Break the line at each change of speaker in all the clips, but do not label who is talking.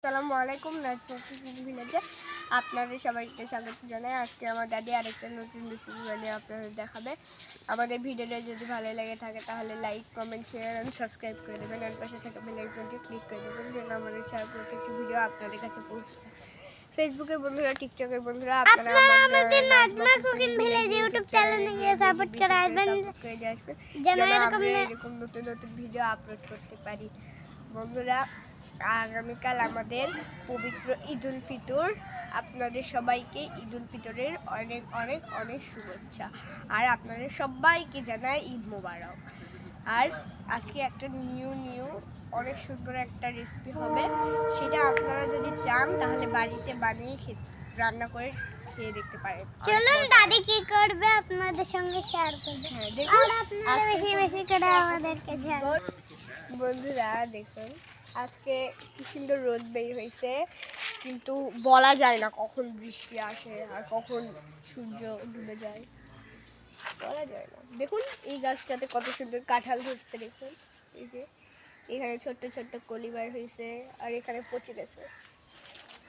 আসসালামু আলাইকুম ভিলেজে আপনাদের সবাইকে স্বাগত জানাই। আজকে আমার দাদি আরেকটা নতুন রেসিপি বানিয়ে আপনাদের দেখাবে। আমাদের ভিডিওটা যদি ভালো লেগে থাকে তাহলে like, comment, share and subscribe করে দেবেন। আর পাশে থাকা বেল আইকনটি ক্লিক করে দেবেন যেন আমাদের ছাড়া প্রত্যেকটি ভিডিও আপনাদের কাছে পৌঁছে যায়। ফেসবুকের বন্ধুরা, টিকটকের বন্ধুরা, আপনারা আমাদের নাজমা কুকিং ভিলেজ ইউটিউব চ্যানেলে গিয়ে সাপোর্ট করে আসবেন যেন এরকম নতুন নতুন ভিডিও আপলোড করতে পারি। বন্ধুরা, আগামীকাল আমাদের পবিত্র ঈদ উল ফিতর। আপনাদের সবাইকে ঈদ উল ফিতরের অনেক অনেক অনেক শুভেচ্ছা। আর আপনাদের সবাইকে জানাই ঈদ মোবারক। আর আজকে একটা নিউ অনেক সুন্দর একটা রেসিপি হবে। সেটা আপনারা যদি চান তাহলে বাড়িতে বানিয়ে রান্না করে খেয়ে দেখতে পারেন।
চলুন দাদি কি করবে আপনাদের সঙ্গে শেয়ার করবে।
হ্যাঁ, দেখুন
আপনারা বেশি বেশি করে আমাদেরকে শেয়ার করুন।
বন্ধুরা দেখুন, আজকে কি সুন্দর রোদ বের হয়েছে, কিন্তু বলা যায় না কখন বৃষ্টি আসে আর কখন সূর্য ডুবে যায়, বলা যায় না। দেখুন এই গাছটাতে কত সুন্দর কাঁঠাল ধরছে, দেখুন এই যে এখানে ছোট্ট ছোট্ট কলি বার হয়েছে আর এখানে পচে গেছে।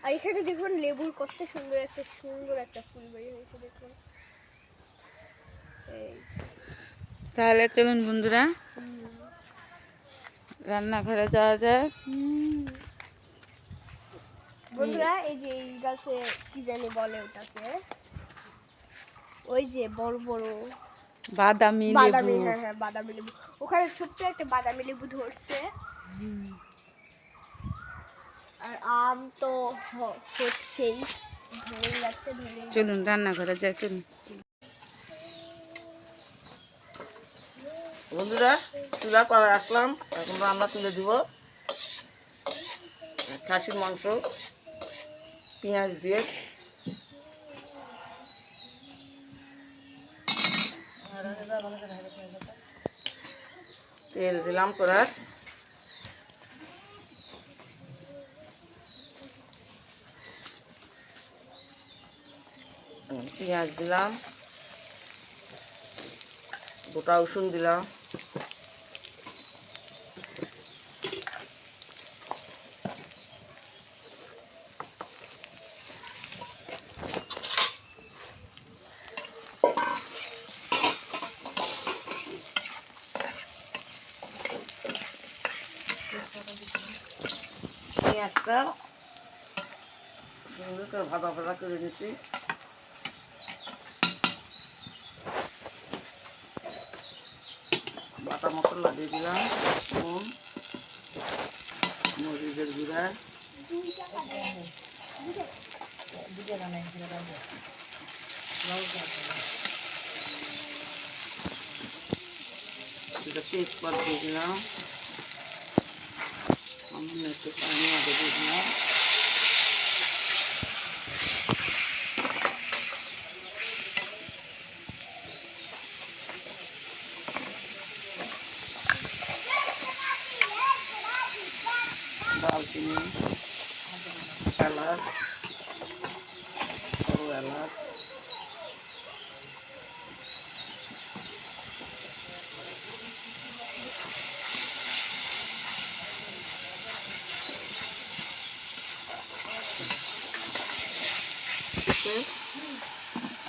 আর এখানে দেখুন লেবুর কত সুন্দর একটা ফুল বের হয়েছে, দেখুন।
তাহলে চলুন বন্ধুরা রান্নাঘরে যাওয়া যায়।
বন্ধুরা, এই যে এই গাছে কি জানি বলে ওটাকে, ওই যে বড় বড়
বাদামি লেবু।
হ্যাঁ, বাদামি লেবু। ওখানে ছোট্ট একটা বাদামি লেবু ধরছে। আর আম তো হচ্ছেই, ধরে যাচ্ছে।
চলুন রান্নাঘরে যাই, চলুন
বন্ধুরা। চুলা করে আসলাম, এখন রান্না তুলে দিব। খাসির মাংস পেঁয়াজ দিয়ে তেল দিলাম কড়াই, পেঁয়াজ দিলাম, গোটা রসুন দিলাম, পেঁয়াজটা সুন্দর করে ভাজা ভাজা করে নিয়েছি। বাটা মশলা দিয়ে দিলাম, নুন, মরিচের গুঁড়া, তেজপাত দিয়ে দিলাম, একটু পানি আগে দিয়ে দিলাম, দালচিনি, এলাচ, বড় এলাচ,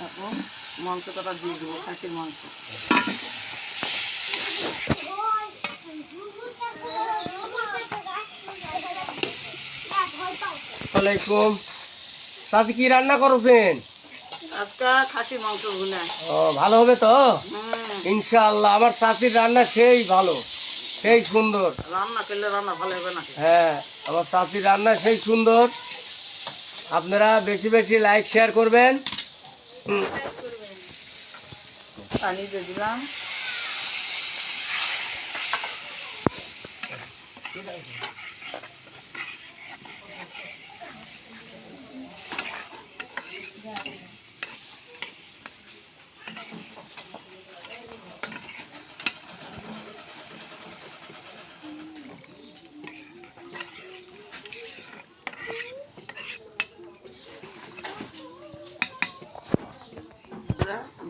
এখন মাংসটা দিয়ে দেবো, খাসির মাংস।
ওয়ালাইকুম। চাচি কি রান্না করেছেন?
আজকে খাসির মাংস ভুনা।
ও, ভালো হবে তো ইনশাআল্লাহ। আমার চাচির রান্না সেই ভালো, সেই সুন্দর।
রান্না করলে রান্না ভালো হবে না?
হ্যাঁ, আমার চাচির রান্না সেই সুন্দর। আপনারা বেশি বেশি লাইক শেয়ার করবেন।
পানি দিয়ে দিলাম,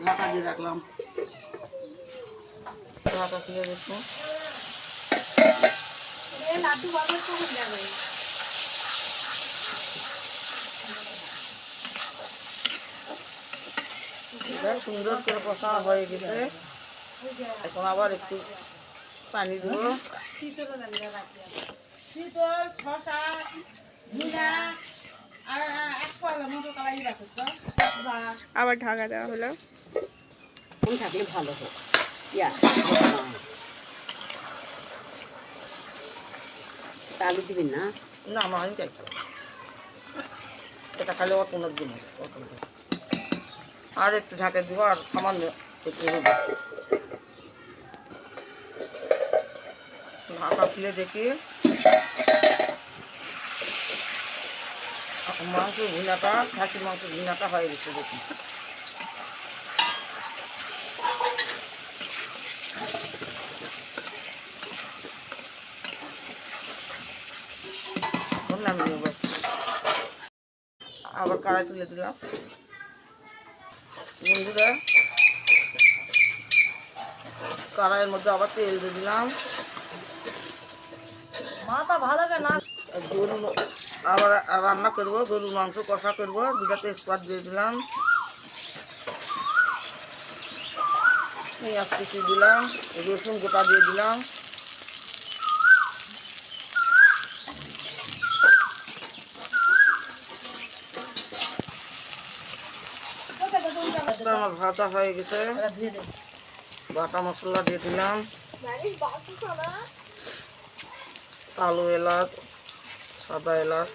ঢাকা দিয়ে রাখলাম। ঢাকা খুলে দেখো, এটা সুন্দর করে কষা হয়ে গেছে। এখন আবার একটু পানি দেবো।
আবার ঢাকা দেওয়া হলো।
কোন থাকলে ভালো হোক ইয়া আলু দিবেন না?
না আমি চাই এটা খালি অত উন্নত দিন আর একটু ঢাকা দিব আর সামান্য একটু হলুদ। ঢাকা খুলে দেখি মাংস ভুনাটা, খাসির মাংস ভুনাটা হয়ে গেছে দেখি। নামিয়ে নেব। আবার কড়াই তুলে দিলাম। বন্ধুরা কড়াইয়ের মধ্যে আবার তেল দিয়ে দিলাম। মাথা ভালো না গরু আবার রান্না করবো, গরুর মাংস কষা করবো। দুটা তেজপাত দিয়ে দিলাম, পেঁয়াজ কুচি দিলাম, রসুন গোটা দিয়ে দিলাম। আমার ভাজা হয়ে গেছে। বাটা মশলা দিয়ে দিলাম, কালো এলাচ, সাদা এলাচ,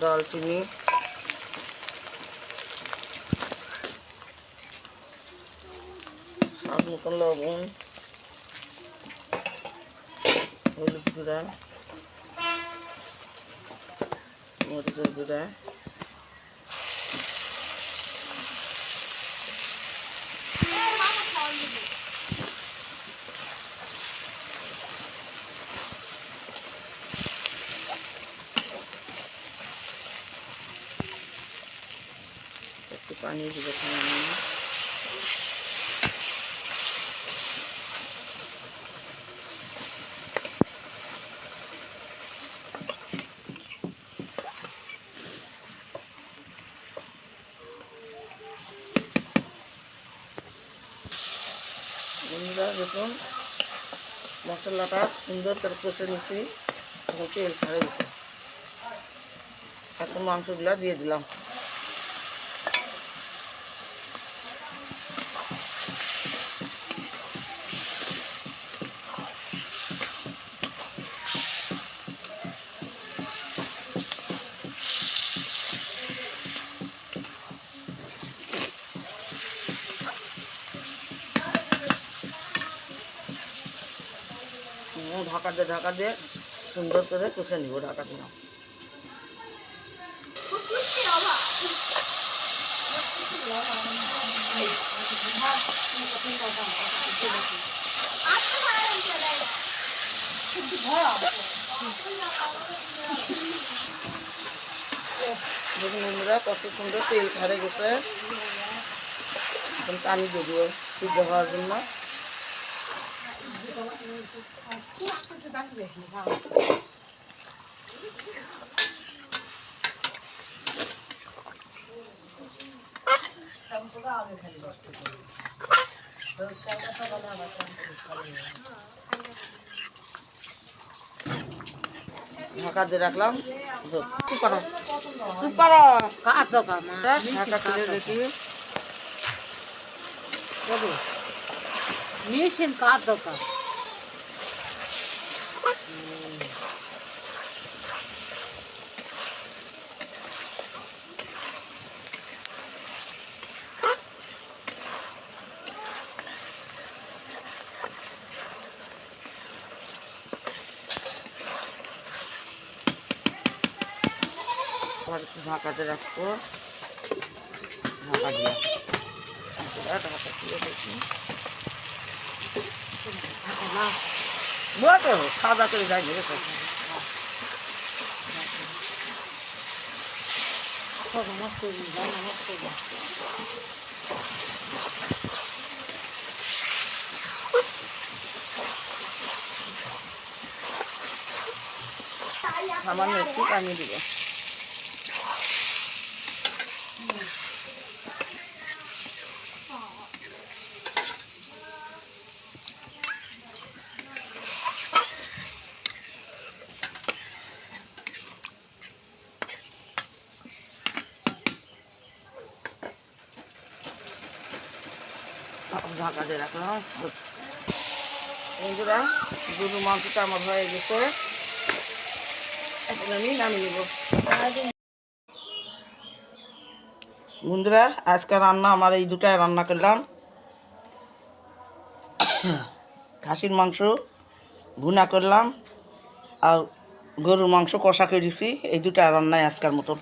দালচিনি, স্বাদ মতন লবণ, হলুদ গুঁড়া, মরিচের গুঁড়া, একটু পানি দিয়ে খাওয়ানো। বন্ধুরা দেখুন মশলাটা সুন্দর করে কষে নিচ্ছি, তেল ছাড়ে দিচ্ছি। এখন মাংসগুলো দিয়ে দিলাম। ঢাকা দিয়ে সুন্দর করে কষে নিব। ঢাকা দিলাম। দেখুন বন্ধুরা কত সুন্দর তেল ছাড়ে গেছে। এখন পানি দিয়ে দিব সিদ্ধ হওয়ার জন্য। ঢাকা দিয়ে রাখলাম। ঢাকা তুলে দেখি
মেশিন কার দোকান
ঢাকাতে রাখবো। ঢাকা দিলাম। ঢাকা তুলে দেখি তো সাদা করে যাই ধরে সামান্য একটু পানি দিব। ঢাকা দিয়ে রাখলাম। বন্ধুরা গরুর মাংসটা আমার হয়ে গেছে, এখন আমি নামিয়ে নেব। বন্ধুরা আজকে রান্না আমার এই দুটাই রান্না করলাম, খাসির মাংস ভুনা করলাম আর গরুর মাংস কষা করেছি। এই দুটা রান্নায় আজকের মতন।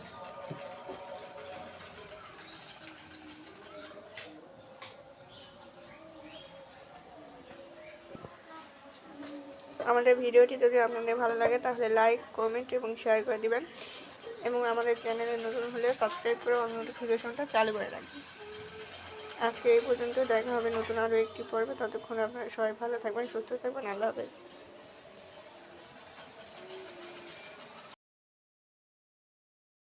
আমাদের ভিডিওটি যদি আপনাদের ভালো লাগে তাহলে লাইক, কমেন্ট এবং শেয়ার করে দিবেন এবং আমাদের চ্যানেলে নতুন হলে সাবস্ক্রাইব করে অন নোটিফিকেশনটা চালু করে রাখবেন। আজকে এই পর্যন্ত, দেখা হবে নতুন আরও একটি পর্বে। ততক্ষণ আপনারা সবাই ভালো থাকবেন, সুস্থ থাকবেন। আল্লাহ হাফেজ।